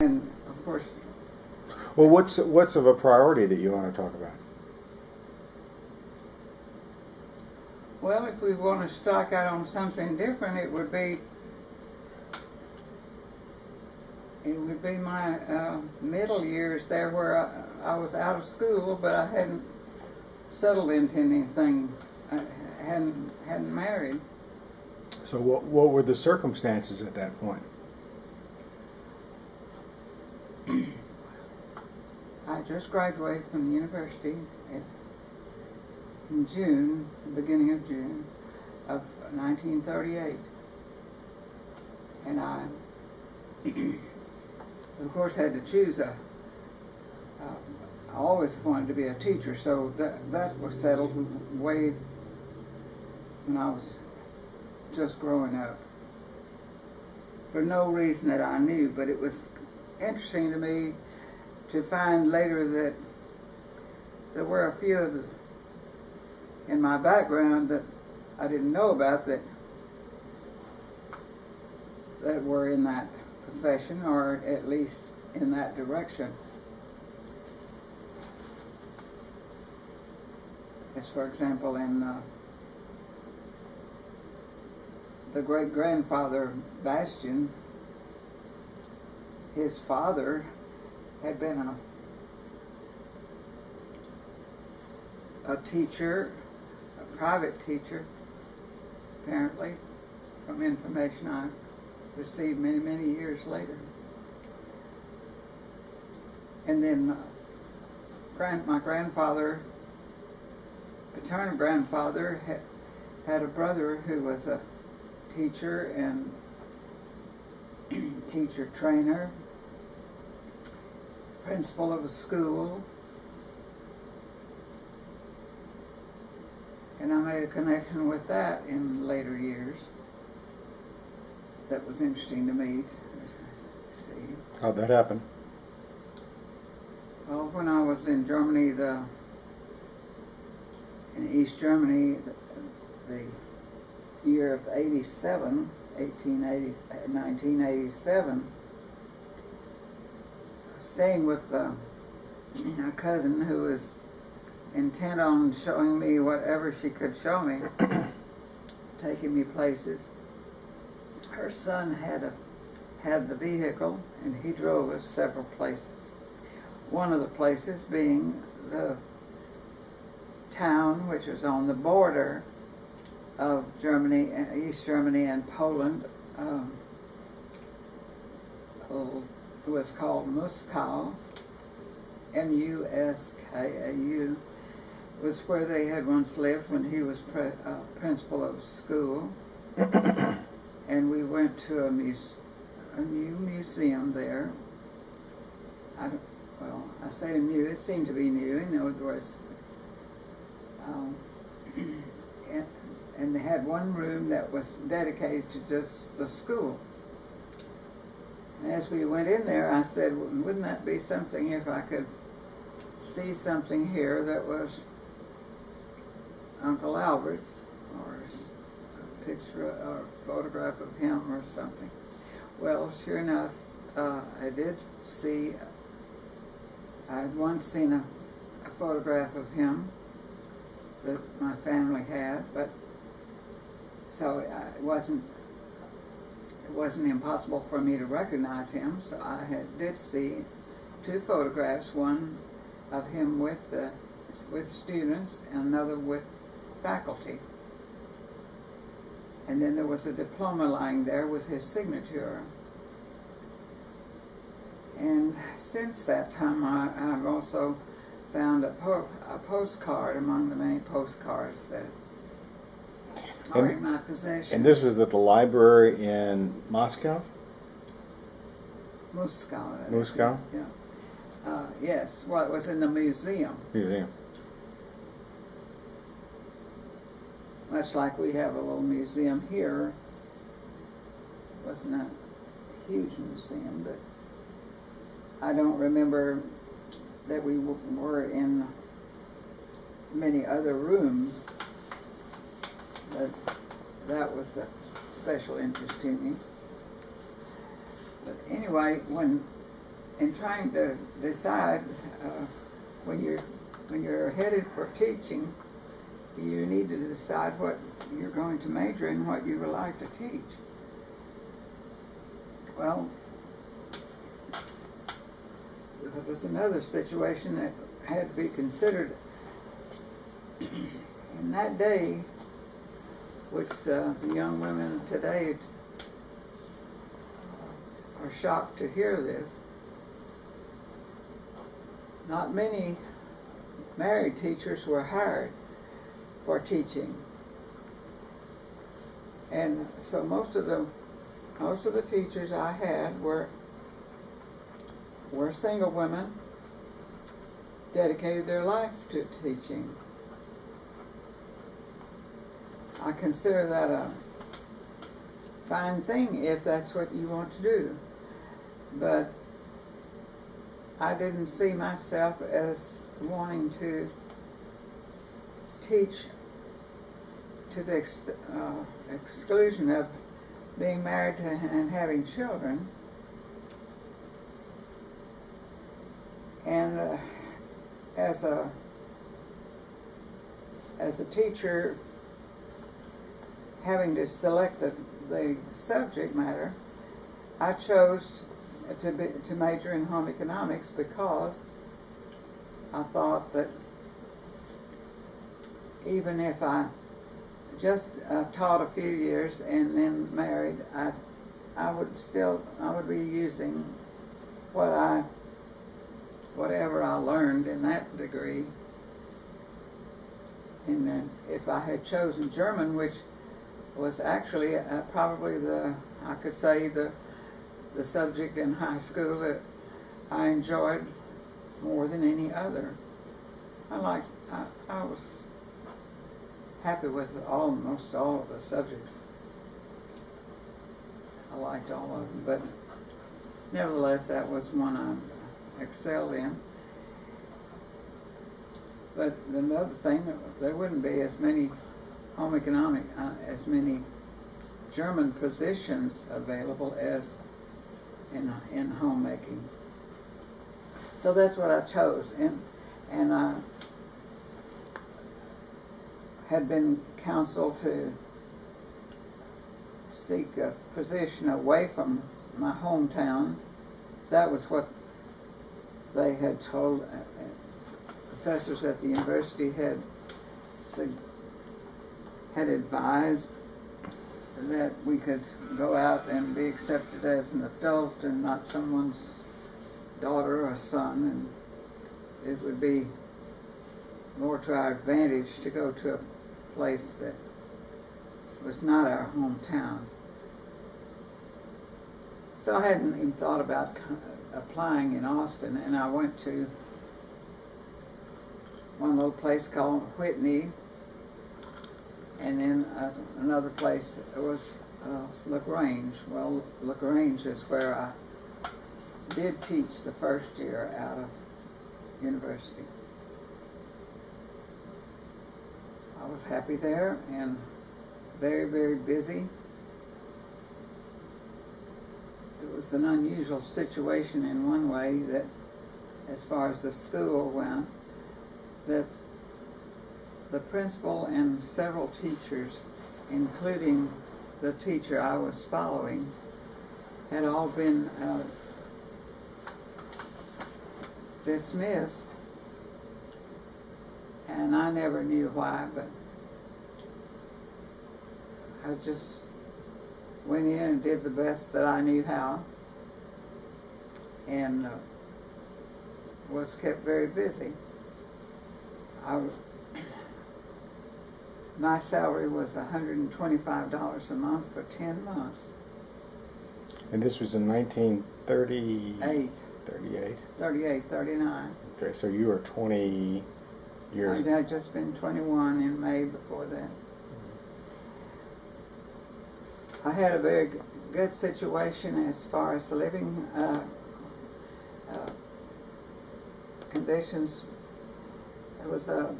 And of course, Well, what's of a priority that you want to talk about? well, if we want to strike out on something different, it would be my middle years there, where I was out of school, but I hadn't settled into anything. I hadn't married. So what were the circumstances at that point? I just graduated from the university in June, beginning of June of 1938, and I, of course, had to choose I always wanted to be a teacher, so that was settled way when I was just growing up, for no reason that I knew, but it was interesting to me to find later that there were a few of in my background that I didn't know about that were in that profession, or at least in that direction. As for example, in the great-grandfather Bastian, his father had been a teacher, a private teacher, apparently, from information I received many, many years later. And then my grandfather, paternal grandfather, had a brother who was a teacher and teacher trainer, principal of a school, and I made a connection with that in later years. That was interesting to me to see. How'd that happen? Well, when I was in Germany, in East Germany, the year of 1987, staying with a cousin who was intent on showing me whatever she could show me, taking me places. Her son had the vehicle, and he drove us several places. One of the places being the town which was on the border of Germany, East Germany and Poland. It was called Muskau, M-U-S-K-A-U. It was where they had once lived when he was principal of school. And we went to a new museum there. I say new, it seemed to be new. In other words, and they had one room that was dedicated to just the school. And as we went in there, I said, wouldn't that be something if I could see something here that was Uncle Albert's, or a picture or a photograph of him or something. Well, sure enough, I did see, I had once seen a photograph of him that my family had, but so it wasn't impossible for me to recognize him. So I did see two photographs, one of him with students and another with faculty. And then there was a diploma lying there with his signature. And since that time, I've also found a postcard among the many postcards that are in my possession. And this was at the library in Moscow? Moscow. Moscow? Yeah. Yes. Well, it was in the museum. Museum. Much like we have a little museum here. It wasn't a huge museum, but I don't remember that we were in many other rooms. But that was a special interest to me. But anyway, when in trying to decide when you're headed for teaching, you need to decide what you're going to major in, what you would like to teach. Well, there was another situation that had to be considered. In that day, which the young women today are shocked to hear this, not many married teachers were hired for teaching. And so most of the teachers I had were single women, dedicated their life to teaching. I consider that a fine thing if that's what you want to do. But I didn't see myself as wanting to teach to the exclusion of being married and having children. And as a teacher, having to select the subject matter, I chose to major in home economics because I thought that even if I just taught a few years and then married, I would be using whatever I learned in that degree. And then if I had chosen German, which was actually probably I could say the subject in high school that I enjoyed more than any other. I was happy with almost all of the subjects. I liked all of them, but nevertheless, that was one I excelled in. But another thing, there wouldn't be as many as many German positions available as in homemaking. So that's what I chose, and I had been counseled to seek a position away from my hometown. That was what they had told professors at the university had advised, that we could go out and be accepted as an adult and not someone's daughter or son, and it would be more to our advantage to go to a place that was not our hometown. So I hadn't even thought about applying in Austin, and I went to one little place called Whitney, and then another place was LaGrange. Well, LaGrange is where I did teach the first year out of university. I was happy there and very, very busy. It was an unusual situation in one way, that as far as the school went, that the principal and several teachers, including the teacher I was following, had all been dismissed, and I never knew why, but I just went in and did the best that I knew how, and was kept very busy. My salary was $125 a month for 10 months. And this was in 1938? 38, 39. Okay, so you were 20 years... I had just been 21 in May before that. I had a very good situation as far as living conditions. It was a